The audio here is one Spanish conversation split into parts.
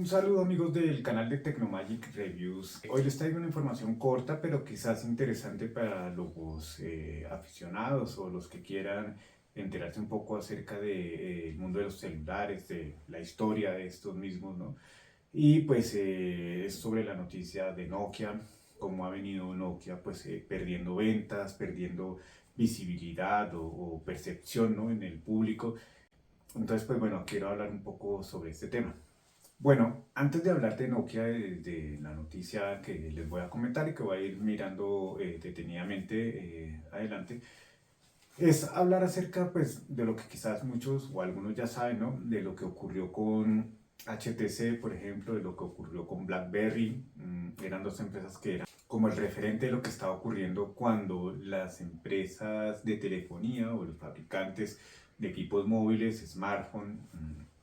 saludo amigos del canal de Tecnomagic Reviews. Hoy les traigo una información corta pero quizás interesante para los aficionados o los que quieran enterarse un poco acerca del mundo de los celulares, de la historia de estos mismos, ¿no? Y pues es sobre la noticia de Nokia, cómo ha venido Nokia pues perdiendo ventas, perdiendo visibilidad o percepción, ¿no?, en el público. Entonces pues bueno, quiero hablar un poco sobre este tema. Bueno, antes de hablar de Nokia, de la noticia que les voy a comentar y que voy a ir mirando detenidamente adelante, es hablar acerca pues de lo que quizás muchos o algunos ya saben, ¿no? De lo que ocurrió con HTC, por ejemplo, de lo que ocurrió con BlackBerry. Eran dos empresas que eran como el referente de lo que estaba ocurriendo cuando las empresas de telefonía o los fabricantes de equipos móviles, smartphone,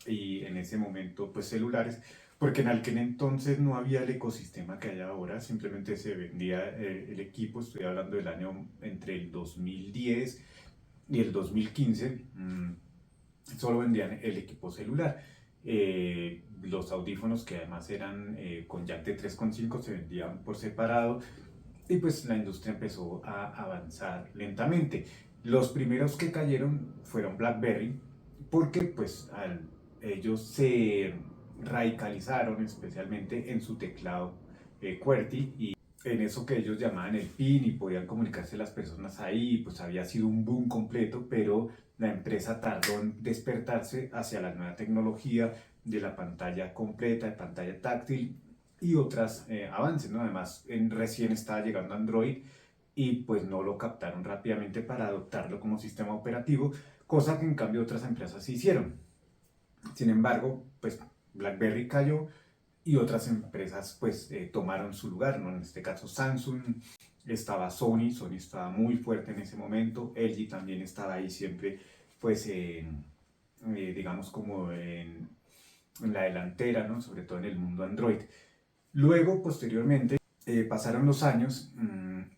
y en ese momento pues celulares, porque en aquel entonces no había el ecosistema que hay ahora, simplemente se vendía el equipo. Estoy hablando del año entre el 2010 y el 2015. Solo vendían el equipo celular. Los audífonos, que además eran con jack de 3,5, se vendían por separado, y pues la industria empezó a avanzar lentamente. Los primeros que cayeron fueron BlackBerry, porque pues ellos se radicalizaron especialmente en su teclado QWERTY, y en eso que ellos llamaban el PIN, y podían comunicarse las personas ahí. Pues había sido un boom completo, pero la empresa tardó en despertarse hacia la nueva tecnología de la pantalla completa, de pantalla táctil y otras avances, ¿no? Además, recién estaba llegando Android, y pues no lo captaron rápidamente para adoptarlo como sistema operativo, cosa que en cambio otras empresas sí hicieron. Sin embargo, pues BlackBerry cayó y otras empresas pues tomaron su lugar, ¿no? En este caso Samsung, estaba Sony estaba muy fuerte en ese momento, LG también estaba ahí siempre pues digamos como en la delantera, ¿no? Sobre todo en el mundo Android. Luego, posteriormente, pasaron los años,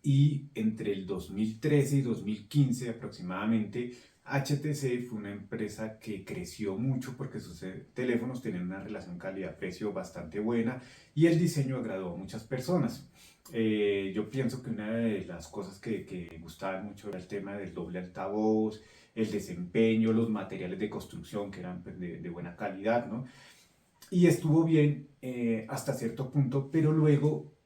y entre el 2013 y 2015 aproximadamente, HTC fue una empresa que creció mucho porque sus teléfonos tenían una relación calidad-precio bastante buena y el diseño agradó a muchas personas. Yo pienso que una de las cosas que me gustaban mucho era el tema del doble altavoz, el desempeño, los materiales de construcción que eran pues, de buena calidad, ¿no? Y estuvo bien hasta cierto punto, pero luego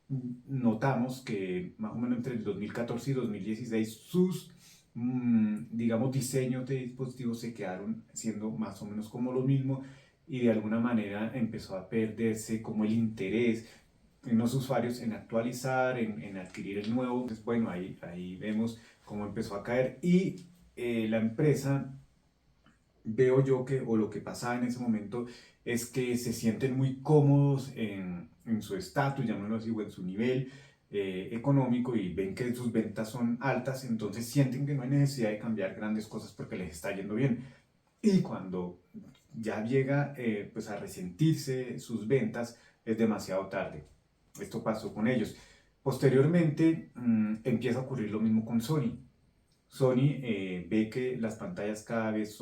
notamos que más o menos entre el 2014 y 2016 sus, digamos, diseños de dispositivos se quedaron siendo más o menos como lo mismo, y de alguna manera empezó a perderse como el interés en los usuarios en actualizar, en adquirir el nuevo. Entonces, bueno, ahí vemos cómo empezó a caer, y la empresa, veo yo que, o lo que pasaba en ese momento, es que se sienten muy cómodos en su estatus, llamémoslo así, o en su nivel económico, y ven que sus ventas son altas, entonces sienten que no hay necesidad de cambiar grandes cosas porque les está yendo bien. Y cuando ya llega pues a resentirse sus ventas, es demasiado tarde. Esto pasó con ellos. Posteriormente empieza a ocurrir lo mismo con Sony. Sony ve que las pantallas cada vez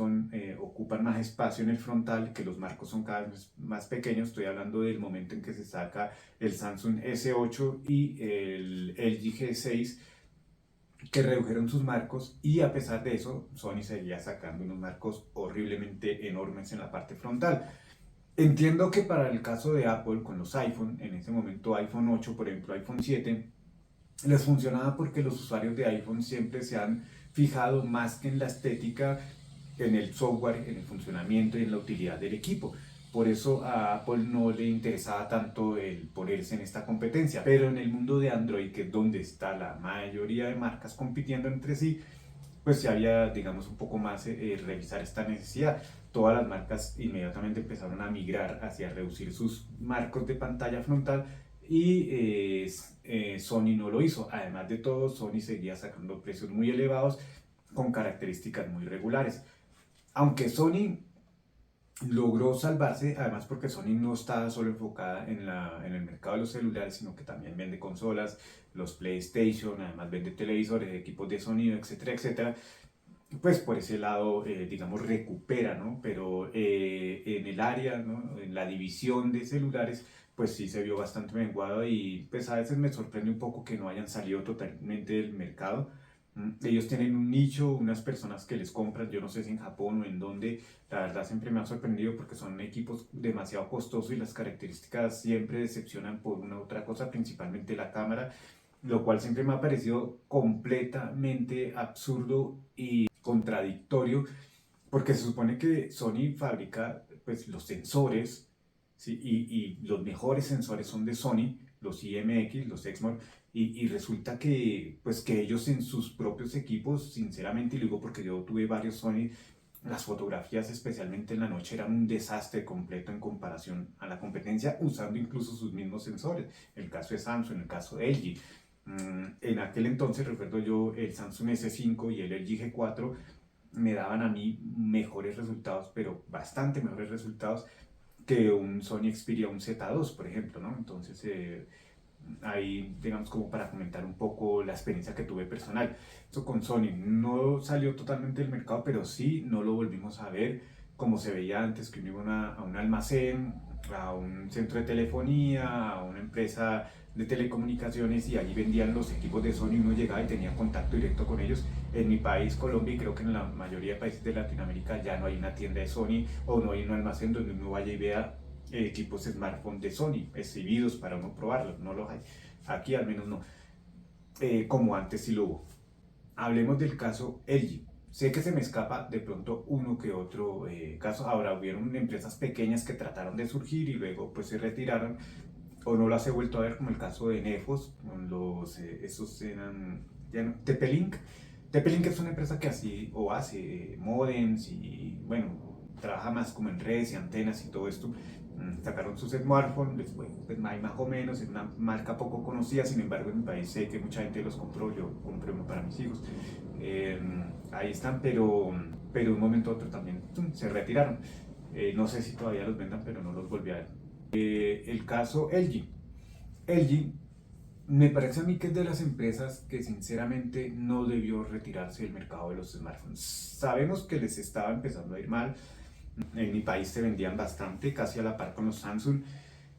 ocupan más espacio en el frontal, que los marcos son cada vez más pequeños. Estoy hablando del momento en que se saca el Samsung S8 y el LG G6, que redujeron sus marcos, y a pesar de eso, Sony seguía sacando unos marcos horriblemente enormes en la parte frontal. Entiendo que para el caso de Apple con los iPhone, en ese momento iPhone 8, por ejemplo, iPhone 7, les funcionaba porque los usuarios de iPhone siempre se han fijado más que en la estética, en el software, en el funcionamiento y en la utilidad del equipo. Por eso a Apple no le interesaba tanto el ponerse en esta competencia. Pero en el mundo de Android, que es donde está la mayoría de marcas compitiendo entre sí, pues ya había, digamos, un poco más revisar esta necesidad. Todas las marcas inmediatamente empezaron a migrar hacia reducir sus marcos de pantalla frontal, y Sony no lo hizo. Además de todo, Sony seguía sacando precios muy elevados con características muy regulares. Aunque Sony logró salvarse, además porque Sony no está solo enfocada en el mercado de los celulares, sino que también vende consolas, los PlayStation, además vende televisores, equipos de sonido, etcétera, etcétera. pues por ese lado, digamos, recupera, ¿no? Pero en el área, ¿no? En la división de celulares, pues sí se vio bastante menguado y pues a veces me sorprende un poco que no hayan salido totalmente del mercado. Ellos tienen un nicho, unas personas que les compran, yo no sé si en Japón o en dónde, la verdad siempre me ha sorprendido porque son equipos demasiado costosos y las características siempre decepcionan por una u otra cosa, principalmente la cámara, lo cual siempre me ha parecido completamente absurdo y contradictorio, porque se supone que Sony fabrica pues, los sensores, ¿sí? Y los mejores sensores son de Sony, los IMX, los Exmor, y resulta que, pues, que ellos en sus propios equipos, sinceramente, y lo digo porque yo tuve varios Sony, las fotografías, especialmente en la noche, eran un desastre completo en comparación a la competencia, usando incluso sus mismos sensores. El caso de Samsung, el caso de LG. En aquel entonces, recuerdo yo, el Samsung S5 y el LG G4 me daban a mí mejores resultados, pero bastante mejores resultados que un Sony Xperia, un Z2, por ejemplo, ¿no? Entonces, ahí, digamos, como para comentar un poco la experiencia que tuve personal. Eso con Sony no salió totalmente del mercado, pero sí no lo volvimos a ver como se veía antes, que uno iba a un almacén, a un centro de telefonía, a una empresa de telecomunicaciones y allí vendían los equipos de Sony, uno llegaba y tenía contacto directo con ellos. En mi país, Colombia, y creo que en la mayoría de países de Latinoamérica ya no hay una tienda de Sony o no hay un almacén donde uno vaya y vea equipos smartphone de Sony exhibidos para uno probarlos, no los hay. Aquí al menos no, como antes sí lo hubo. Hablemos del caso LG. Sé que se me escapa de pronto uno que otro caso. Ahora hubieron empresas pequeñas que trataron de surgir y luego pues se retiraron o no las he vuelto a ver, como el caso de Nefos, los, esos eran, ya no, TP-Link. TP-Link es una empresa que así o hace modems y bueno, trabaja más como en redes y antenas y todo esto. Sacaron su smartphone, les fue pues, más o menos, es una marca poco conocida, sin embargo en mi país sé que mucha gente los compró, yo compré uno para mis hijos. Eh, Ahí están, pero de un momento a otro también se retiraron. No sé si todavía los vendan, pero no los volví a ver. El caso LG. LG me parece a mí que es de las empresas que sinceramente no debió retirarse del mercado de los smartphones. Sabemos que les estaba empezando a ir mal. En mi país se vendían bastante, casi a la par con los Samsung.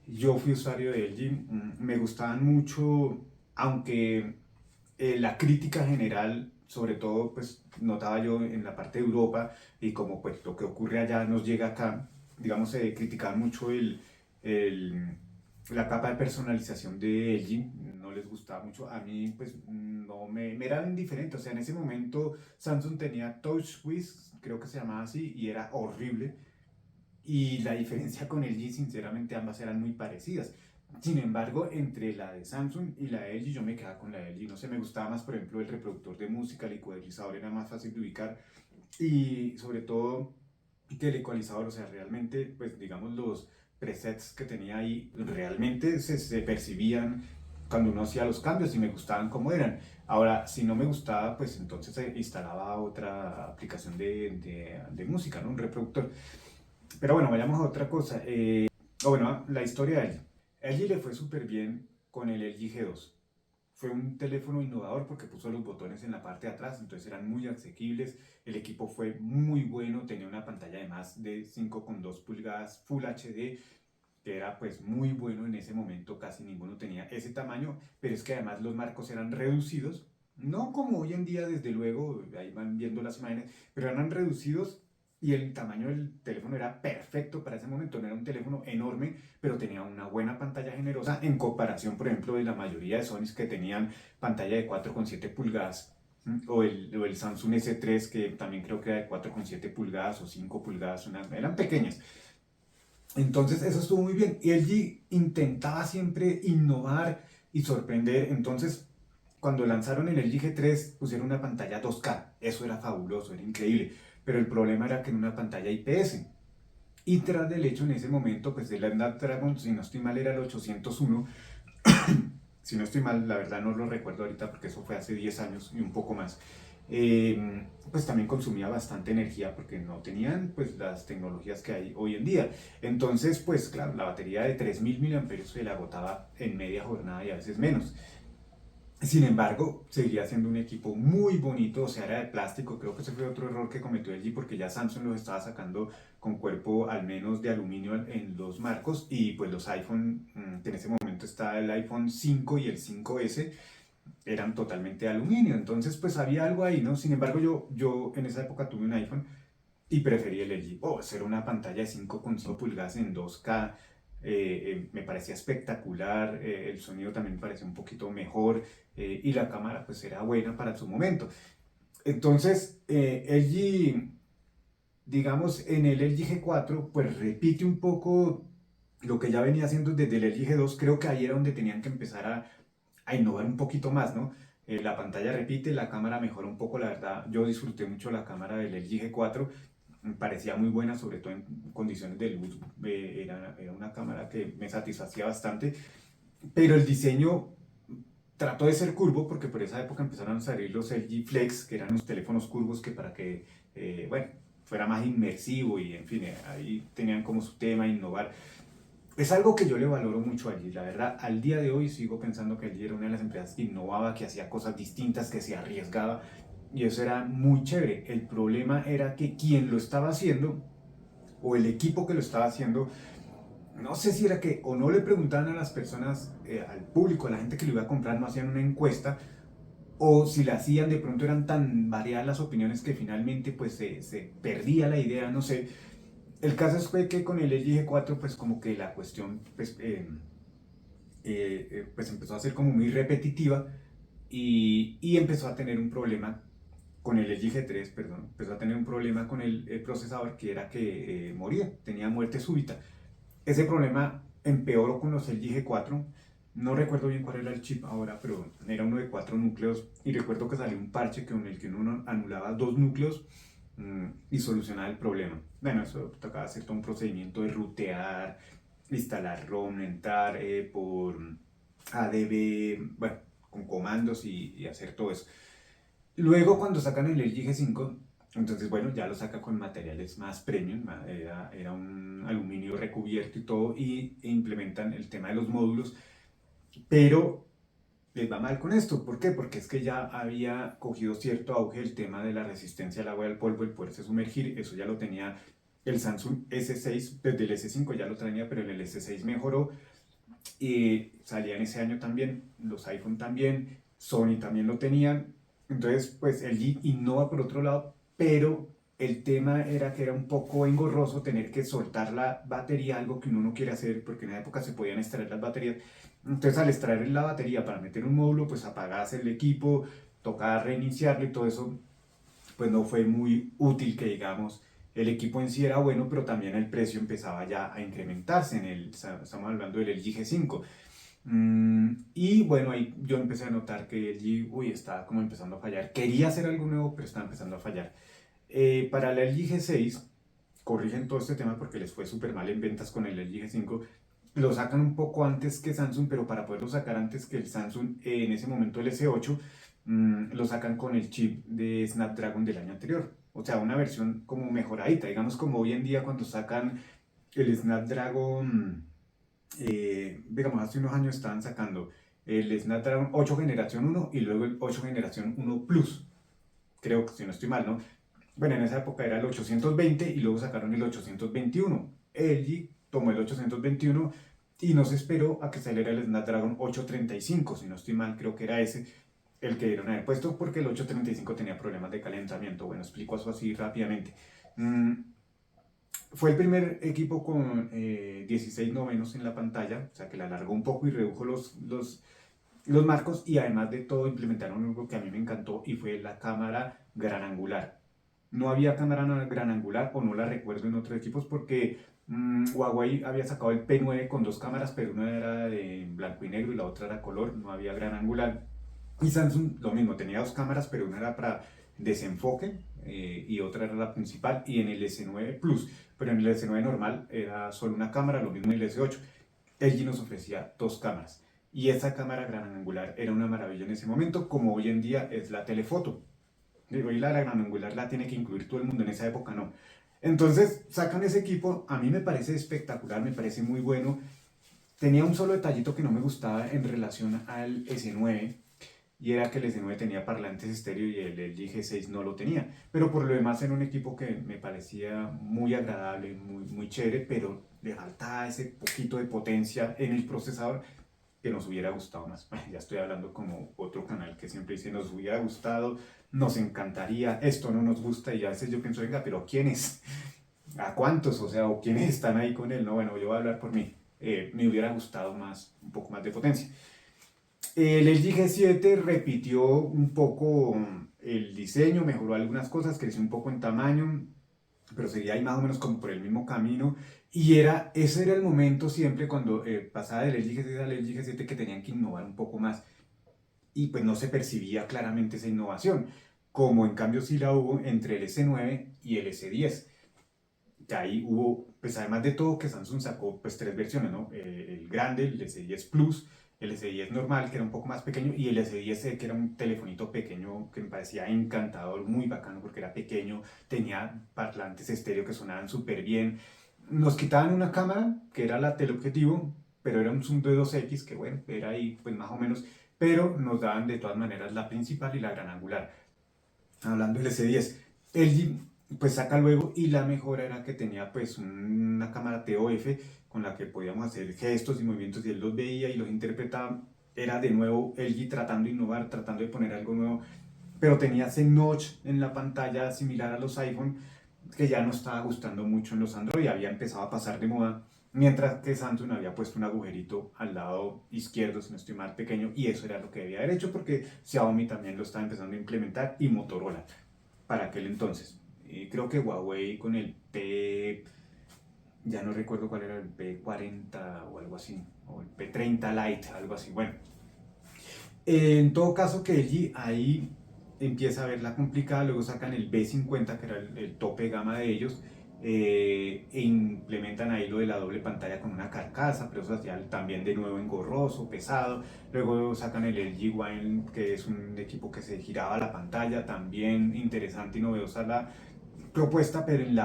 Yo fui usuario de LG, me gustaban mucho, aunque la crítica general, sobre todo, pues notaba yo en la parte de Europa y como pues lo que ocurre allá nos llega acá, digamos, se criticaba mucho el, la capa de personalización de LG, no les gustaba mucho, a mí pues no me era indiferente, o sea, en ese momento Samsung tenía TouchWiz, creo que se llamaba así, y era horrible, y la diferencia con LG, sinceramente, ambas eran muy parecidas. Sin embargo, entre la de Samsung y la de LG, yo me quedaba con la de LG. No sé, me gustaba más, por ejemplo, el reproductor de música, el ecualizador era más fácil de ubicar y sobre todo que el ecualizador, o sea, realmente, pues digamos, los presets que tenía ahí realmente se percibían cuando uno hacía los cambios y me gustaban como eran. Ahora, si no me gustaba, pues entonces instalaba otra aplicación de música, ¿no? Un reproductor. Pero bueno, vayamos a otra cosa. Bueno, la historia de LG. LG le fue súper bien con el LG G2. Fue un teléfono innovador porque puso los botones en la parte de atrás, entonces eran muy asequibles. El equipo fue muy bueno, tenía una pantalla de más de 5,2 pulgadas Full HD, que era pues muy bueno en ese momento, casi ninguno tenía ese tamaño, pero es que además los marcos eran reducidos, no como hoy en día desde luego, ahí van viendo las imágenes, pero eran reducidos y el tamaño del teléfono era perfecto para ese momento, no era un teléfono enorme, pero tenía una buena pantalla generosa en comparación, por ejemplo, de la mayoría de Sony que tenían pantalla de 4,7 pulgadas. O el Samsung S3 que también creo que era de 4,7 pulgadas o 5 pulgadas, eran pequeñas. Entonces eso estuvo muy bien. Y LG intentaba siempre innovar y sorprender. Entonces cuando lanzaron el LG G3 pusieron una pantalla 2K. Eso era fabuloso, era increíble. Pero el problema era que en una pantalla IPS. Y tras del hecho en ese momento, pues el Snapdragon, si no estoy mal, era el 801. Si no estoy mal, la verdad no lo recuerdo ahorita porque eso fue hace 10 años y un poco más. Pues también consumía bastante energía porque no tenían pues las tecnologías que hay hoy en día. Entonces, pues claro, la batería de 3000 mAh se la agotaba en media jornada y a veces menos. Sin embargo, seguía siendo un equipo muy bonito, o sea, era de plástico. Creo que ese fue otro error que cometió LG porque ya Samsung los estaba sacando con cuerpo al menos de aluminio en los marcos y pues los iPhone, que en ese momento estaba el iPhone 5 y el 5S, eran totalmente de aluminio. Entonces pues había algo ahí, ¿no? Sin embargo, yo en esa época tuve un iPhone y preferí el LG. Oh, hacer una pantalla de 5,5 pulgadas en 2K. Me parecía espectacular, el sonido también me parecía un poquito mejor y la cámara pues era buena para su momento. Entonces, LG, digamos, en el LG G4 pues repite un poco lo que ya venía haciendo desde el LG G2. Creo que ahí era donde tenían que empezar a innovar un poquito más, ¿no? La pantalla repite, la cámara mejora un poco, la verdad. Yo disfruté mucho la cámara del LG G4, me parecía muy buena, sobre todo en condiciones de luz. Era una cámara que me satisfacía bastante, pero el diseño trató de ser curvo porque por esa época empezaron a salir los LG Flex, que eran unos teléfonos curvos que para que, bueno, fuera más inmersivo y en fin, ahí tenían como su tema, innovar. Es algo que yo le valoro mucho a LG, la verdad. Al día de hoy sigo pensando que LG era una de las empresas que innovaba, que hacía cosas distintas, que se arriesgaba y eso era muy chévere. El problema era que quien lo estaba haciendo o el equipo que lo estaba haciendo, no sé si era que o no le preguntaban a las personas, al público, a la gente que lo iba a comprar, no hacían una encuesta, o si la hacían de pronto eran tan variadas las opiniones que finalmente pues se perdía la idea, no sé. El caso fue que con el LG G4 pues como que la cuestión pues empezó a ser como muy repetitiva y empezó a tener un problema con el LG G3, perdón, empezó a tener un problema con el procesador que era que moría, tenía muerte súbita. Ese problema empeoró con los LG G4. No recuerdo bien cuál era el chip ahora, pero era uno de 4 núcleos. Y recuerdo que salió un parche con el que uno anulaba 2 núcleos y solucionaba el problema. Bueno, eso tocaba hacer todo un procedimiento de rutear, instalar ROM, entrar por ADB, bueno, con comandos y hacer todo eso. Luego cuando sacan el LG G5, entonces bueno, ya lo saca con materiales más premium, era un aluminio recubierto y todo, e implementan el tema de los módulos, pero les va mal con esto. ¿Por qué? Porque es que ya había cogido cierto auge el tema de la resistencia al agua y al polvo, el poderse sumergir, eso ya lo tenía el Samsung S6, desde el S5 ya lo tenía, pero en el S6 mejoró y salía en ese año también, los iPhone también, Sony también lo tenían. Entonces, pues LG innova por otro lado, pero el tema era que era un poco engorroso tener que soltar la batería, algo que uno no quiere hacer, porque en la época se podían extraer las baterías. Entonces, al extraer la batería para meter un módulo, pues apagás el equipo, tocaba reiniciarlo y todo eso pues no fue muy útil que digamos. El equipo en sí era bueno, pero también el precio empezaba ya a incrementarse. Estamos hablando del LG G5. Y bueno, ahí yo empecé a notar que LG, uy, estaba como empezando a fallar. Quería hacer algo nuevo, pero estaba empezando a fallar. Para el LG G6, corrigen todo este tema porque les fue súper mal en ventas con el LG G5. Lo sacan un poco antes que Samsung, pero para poderlo sacar antes que el Samsung, en ese momento el S8, lo sacan con el chip de Snapdragon del año anterior. O sea, una versión como mejoradita, digamos como hoy en día cuando sacan el Snapdragon, digamos hace unos años estaban sacando el Snapdragon 8 generación 1 y luego el 8 generación 1 Plus, creo que si no estoy mal, ¿no? Bueno, en esa época era el 820 y luego sacaron el 821. LG tomó el 821 y no se esperó a que saliera el Snapdragon 835, si no estoy mal, creo que era ese el que dieron haber puesto porque el 835 tenía problemas de calentamiento. Bueno, explico eso así rápidamente. Mm, Fue el primer equipo con 16 novenos en la pantalla, o sea que la alargó un poco y redujo los marcos y además de todo implementaron algo que a mí me encantó y fue la cámara gran angular. No había cámara gran angular o no la recuerdo en otros equipos porque Huawei había sacado el P9 con 2 cámaras, pero una era de blanco y negro y la otra era color, no había gran angular. Y Samsung lo mismo, tenía 2 cámaras, pero una era para desenfoque y otra era la principal y en el S9 Plus, pero en el S9 normal era solo una cámara, lo mismo en el S8. LG nos ofrecía 2 cámaras y esa cámara gran angular era una maravilla en ese momento, como hoy en día es la telefoto. Digo, y la gran angular la tiene que incluir todo el mundo, en esa época no. Entonces sacan ese equipo, a mí me parece espectacular, me parece muy bueno. Tenía un solo detallito que no me gustaba en relación al S9 y era que el S9 tenía parlantes estéreo y el LG G6 no lo tenía. Pero por lo demás era un equipo que me parecía muy agradable, muy chévere, pero le faltaba ese poquito de potencia en el procesador que nos hubiera gustado más. Bueno, ya estoy hablando como otro canal que siempre dice nos hubiera gustado, nos encantaría, esto no nos gusta y a veces yo pienso, venga, pero ¿quiénes? ¿A cuántos? O sea, ¿o quiénes están ahí con él? No, bueno, yo voy a hablar por mí. Me hubiera gustado más, un poco más de potencia. El LG G7 repitió un poco el diseño, mejoró algunas cosas, creció un poco en tamaño, pero seguía ahí más o menos como por el mismo camino. Y ese era el momento siempre cuando pasaba del LG G6 al LG G7 que tenían que innovar un poco más. Y pues no se percibía claramente esa innovación, como en cambio sí la hubo entre el S9 y el S10. Que ahí hubo, pues además de todo, que Samsung sacó pues tres versiones, ¿no? El grande, el S10 Plus, el S10 normal, que era un poco más pequeño, y el S10, que era un telefonito pequeño que me parecía encantador, muy bacano porque era pequeño, tenía parlantes estéreo que sonaban súper bien. Nos quitaban una cámara, que era la teleobjetivo, pero era un zoom de 2X, que bueno, era ahí pues más o menos, pero nos daban de todas maneras la principal y la gran angular. Hablando del S10, LG pues saca luego y la mejora era que tenía pues una cámara TOF con la que podíamos hacer gestos y movimientos y él los veía y los interpretaba. Era de nuevo LG tratando de innovar, tratando de poner algo nuevo, pero tenía ese notch en la pantalla similar a los iPhone que ya no estaba gustando mucho en los Android, había empezado a pasar de moda, mientras que Samsung había puesto un agujerito al lado izquierdo, si no estoy mal, pequeño, y eso era lo que debía haber hecho porque Xiaomi también lo estaba empezando a implementar y Motorola para aquel entonces. Creo que Huawei con el ya no recuerdo cuál era, el P40 o algo así, o el P30 Lite, algo así. Bueno, en todo caso que LG ahí empieza a verla complicada, luego sacan el B50, que era el tope de gama de ellos, e implementan ahí lo de la doble pantalla con una carcasa, pero eso hacía también de nuevo engorroso, pesado. Luego sacan el LG One, que es un equipo que se giraba la pantalla, también interesante y novedosa la propuesta, pero en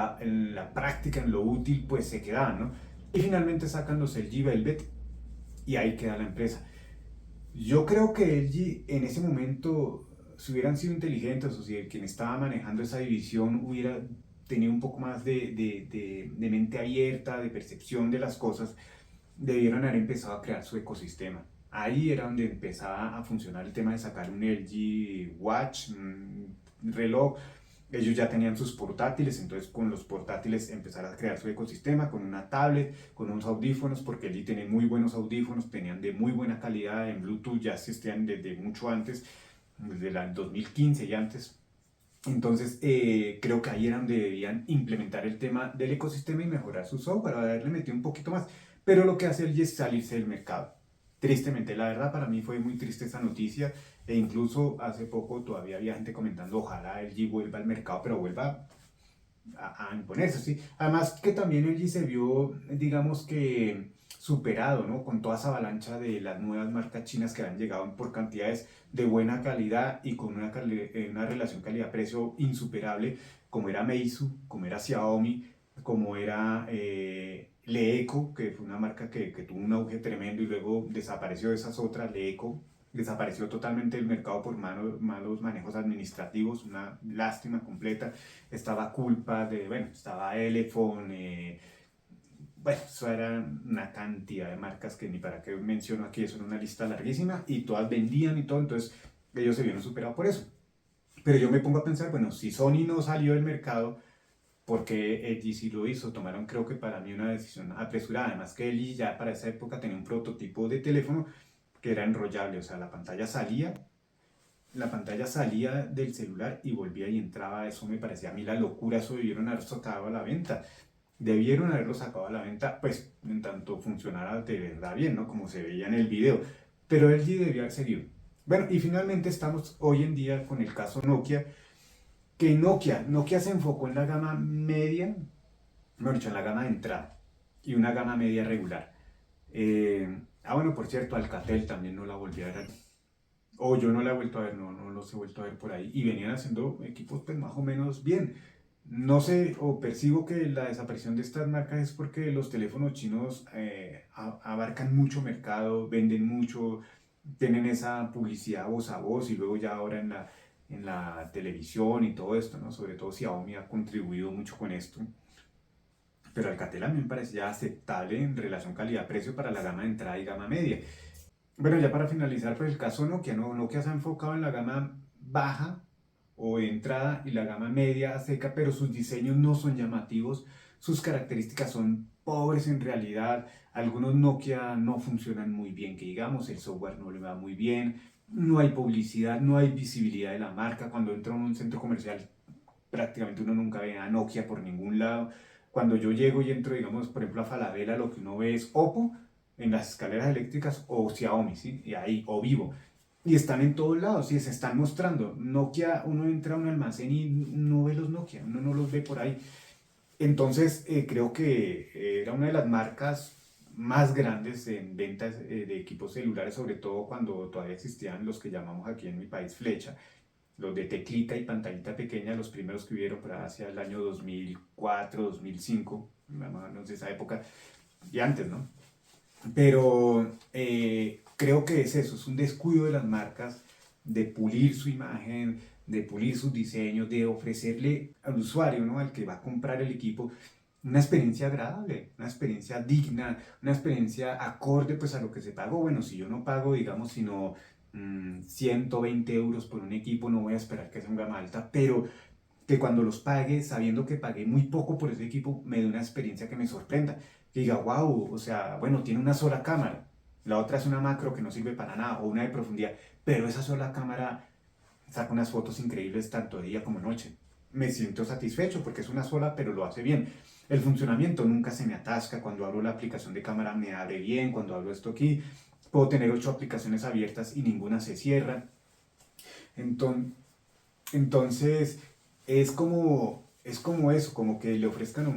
la práctica, en lo útil, pues se quedaban, ¿no? Y finalmente sacan los LG Velvet y ahí queda la empresa. Yo creo que LG en ese momento, si hubieran sido inteligentes o si el quien estaba manejando esa división hubiera tenido un poco más de mente abierta, de percepción de las cosas, debieron haber empezado a crear su ecosistema. Ahí era donde empezaba a funcionar el tema de sacar un LG Watch, un reloj. Ellos ya tenían sus portátiles, entonces con los portátiles empezar a crear su ecosistema, con una tablet, con unos audífonos, porque allí tienen muy buenos audífonos, tenían de muy buena calidad en Bluetooth, ya existían desde mucho antes, desde el 2015 y antes. Entonces creo que ahí era donde debían implementar el tema del ecosistema y mejorar su software, haberle metido un poquito más. Pero lo que hace el es salirse del mercado. Tristemente, la verdad para mí fue muy triste esa noticia e incluso hace poco todavía había gente comentando ojalá el G vuelva al mercado, pero vuelva a imponerse, ¿sí? Además que también el G se vio, digamos que superado, ¿no? Con toda esa avalancha de las nuevas marcas chinas que han llegado por cantidades de buena calidad y con una relación calidad-precio insuperable, como era Meizu, como era Xiaomi, como era Leeco, que fue una marca que tuvo un auge tremendo y luego desapareció de esas otras, Leeco, desapareció totalmente del mercado por malos manejos administrativos, una lástima completa. Estaba Culpa, bueno, estaba Elephone, bueno, eso era una cantidad de marcas que ni para qué menciono aquí, eso era una lista larguísima y todas vendían y todo, entonces ellos se vieron superados por eso. Pero yo me pongo a pensar, bueno, si Sony no salió del mercado, porque LG sí lo hizo, tomaron creo que para mí una decisión apresurada, además que LG ya para esa época tenía un prototipo de teléfono que era enrollable, o sea, la pantalla salía del celular y volvía y entraba, eso me parecía a mí la locura, eso debieron haber sacado a la venta. Debieron haberlo sacado a la venta, pues en tanto funcionara de verdad bien, ¿no? Como se veía en el video. Pero LG debió haber seguido. Bueno, y finalmente estamos hoy en día con el caso Nokia, que Nokia se enfocó en la gama media, mejor dicho, en la gama de entrada y una gama media regular. Bueno, por cierto, Alcatel también no la volví a ver. O yo no la he vuelto a ver, no los he vuelto a ver por ahí. Y venían haciendo equipos pues más o menos bien. No sé, o percibo que la desaparición de estas marcas es porque los teléfonos chinos abarcan mucho mercado, venden mucho, tienen esa publicidad voz a voz y luego ya ahora en la televisión y todo esto, ¿no? Sobre todo Xiaomi ha contribuido mucho con esto. Pero Alcatel a mí me parecía aceptable en relación calidad-precio para la gama de entrada y gama media. Bueno, ya para finalizar, pues el caso Nokia, ¿no? Nokia se ha enfocado en la gama baja o de entrada y la gama media a seca, pero sus diseños no son llamativos, sus características son pobres en realidad, algunos Nokia no funcionan muy bien, que digamos, el software no le va muy bien, no hay publicidad, no hay visibilidad de la marca, cuando entra a un centro comercial prácticamente uno nunca ve a Nokia por ningún lado. Cuando yo llego y entro, digamos, por ejemplo, a Falabella, lo que uno ve es Oppo en las escaleras eléctricas o Xiaomi, ¿sí? Y ahí, o Vivo. Y están en todos lados, sí, se están mostrando. Nokia, uno entra a un almacén y no ve los Nokia, uno no los ve por ahí. Entonces, creo que era una de las marcas más grandes en ventas de equipos celulares, sobre todo cuando todavía existían los que llamamos aquí en mi país flecha, los de teclita y pantallita pequeña, los primeros que hubieron para hacia el año 2004, 2005, más o menos de esa época, y antes, ¿no? Pero creo que es eso, es un descuido de las marcas de pulir su imagen, de pulir sus diseños, de ofrecerle al usuario, ¿no? Al que va a comprar el equipo, una experiencia agradable, una experiencia digna, una experiencia acorde pues a lo que se pagó. Bueno, si yo no pago, digamos, sino 120 euros por un equipo, no voy a esperar que sea un gama alta, pero que cuando los pague, sabiendo que pagué muy poco por ese equipo, me dé una experiencia que me sorprenda. Que diga, wow, o sea, bueno, tiene una sola cámara, la otra es una macro que no sirve para nada, o una de profundidad, pero esa sola cámara saca unas fotos increíbles tanto de día como noche. Me siento satisfecho porque es una sola, pero lo hace bien. El funcionamiento nunca se me atasca. Cuando abro la aplicación de cámara me abre bien. Cuando abro esto aquí, puedo tener 8 aplicaciones abiertas y ninguna se cierra. Entonces, entonces, es como eso, como que le ofrezcan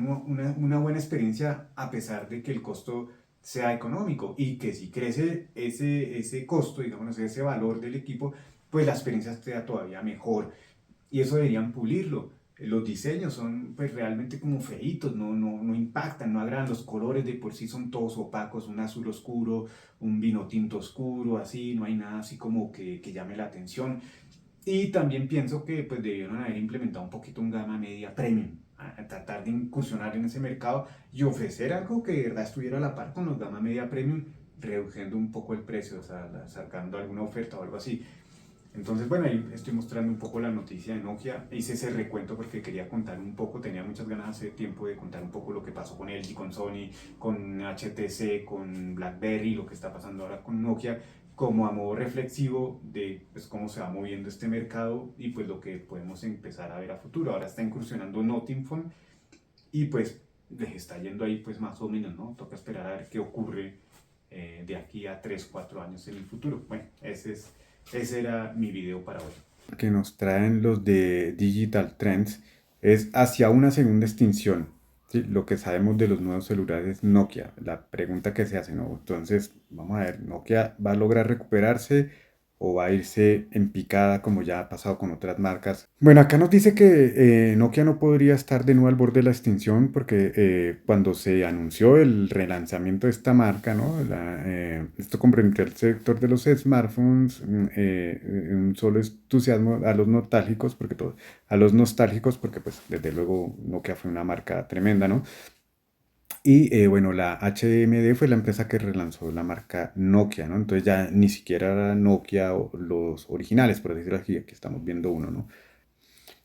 una buena experiencia a pesar de que el costo sea económico y que si crece ese costo, digamos, ese valor del equipo, pues la experiencia sea todavía mejor. Y eso deberían pulirlo. Los diseños son pues realmente como feitos, no impactan, no agradan. Los colores de por sí son todos opacos, un azul oscuro, un vino tinto oscuro, así, no hay nada así como que llame la atención. Y también pienso que pues debieron haber implementado un poquito un gama media premium, a tratar de incursionar en ese mercado y ofrecer algo que de verdad estuviera a la par con los gama media premium, reduciendo un poco el precio, o sea, sacando alguna oferta o algo así. Entonces, bueno, ahí estoy mostrando un poco la noticia de Nokia. Hice ese recuento porque quería contar un poco, tenía muchas ganas hace tiempo de contar un poco lo que pasó con LG, con Sony, con HTC, con BlackBerry, lo que está pasando ahora con Nokia, como a modo reflexivo de pues, cómo se va moviendo este mercado y pues lo que podemos empezar a ver a futuro. Ahora está incursionando Nothing Phone y pues les está yendo ahí pues más o menos, ¿no? Toca esperar a ver qué ocurre de aquí a 3 4 años en el futuro. Bueno, ese era mi video para hoy. Que nos traen los de Digital Trends es hacia una segunda extinción. ¿Sí? Lo que sabemos de los nuevos celulares Nokia, la pregunta que se hace, ¿no? Entonces, vamos a ver, ¿Nokia va a lograr recuperarse o va a irse en picada como ya ha pasado con otras marcas? Bueno, acá nos dice que Nokia no podría estar de nuevo al borde de la extinción porque cuando se anunció el relanzamiento de esta marca, ¿no? Esto comprendió el sector de los smartphones, un solo entusiasmo a los nostálgicos, a los nostálgicos, porque pues desde luego Nokia fue una marca tremenda, ¿no? Y bueno, la HMD fue la empresa que relanzó la marca Nokia, ¿no? Entonces ya ni siquiera era Nokia o los originales, por decirlo así, aquí estamos viendo uno, ¿no?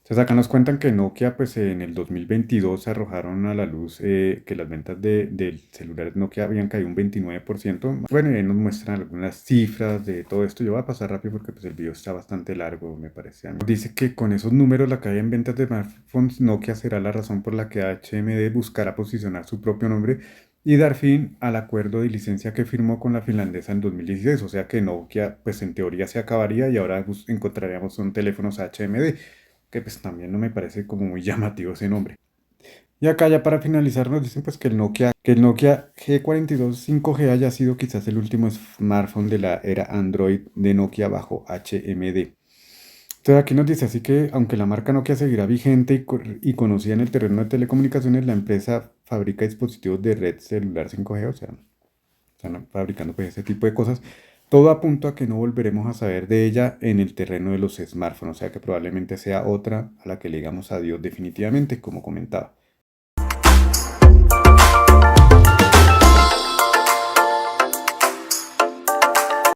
Entonces acá nos cuentan que Nokia, pues en el 2022 arrojaron a la luz que las ventas de celulares Nokia habían caído un 29%. Bueno, y ahí nos muestran algunas cifras de todo esto. Yo voy a pasar rápido porque pues, el video está bastante largo, me parece a mí. Dice que con esos números, la caída en ventas de smartphones Nokia será la razón por la que HMD buscará posicionar su propio nombre y dar fin al acuerdo de licencia que firmó con la finlandesa en 2016. O sea que Nokia, pues en teoría se acabaría y ahora encontraríamos un teléfonos HMD que pues también no me parece como muy llamativo ese nombre. Y acá ya para finalizar nos dicen pues que el Nokia G42 5G haya sido quizás el último smartphone de la era Android de Nokia bajo HMD. Entonces aquí nos dice así que aunque la marca Nokia seguirá vigente y conocida en el terreno de telecomunicaciones, la empresa fabrica dispositivos de red celular 5G, o sea, están fabricando pues ese tipo de cosas. todo apunta a que no volveremos a saber de ella en el terreno de los smartphones, o sea que probablemente sea otra a la que le digamos adiós definitivamente, como comentaba.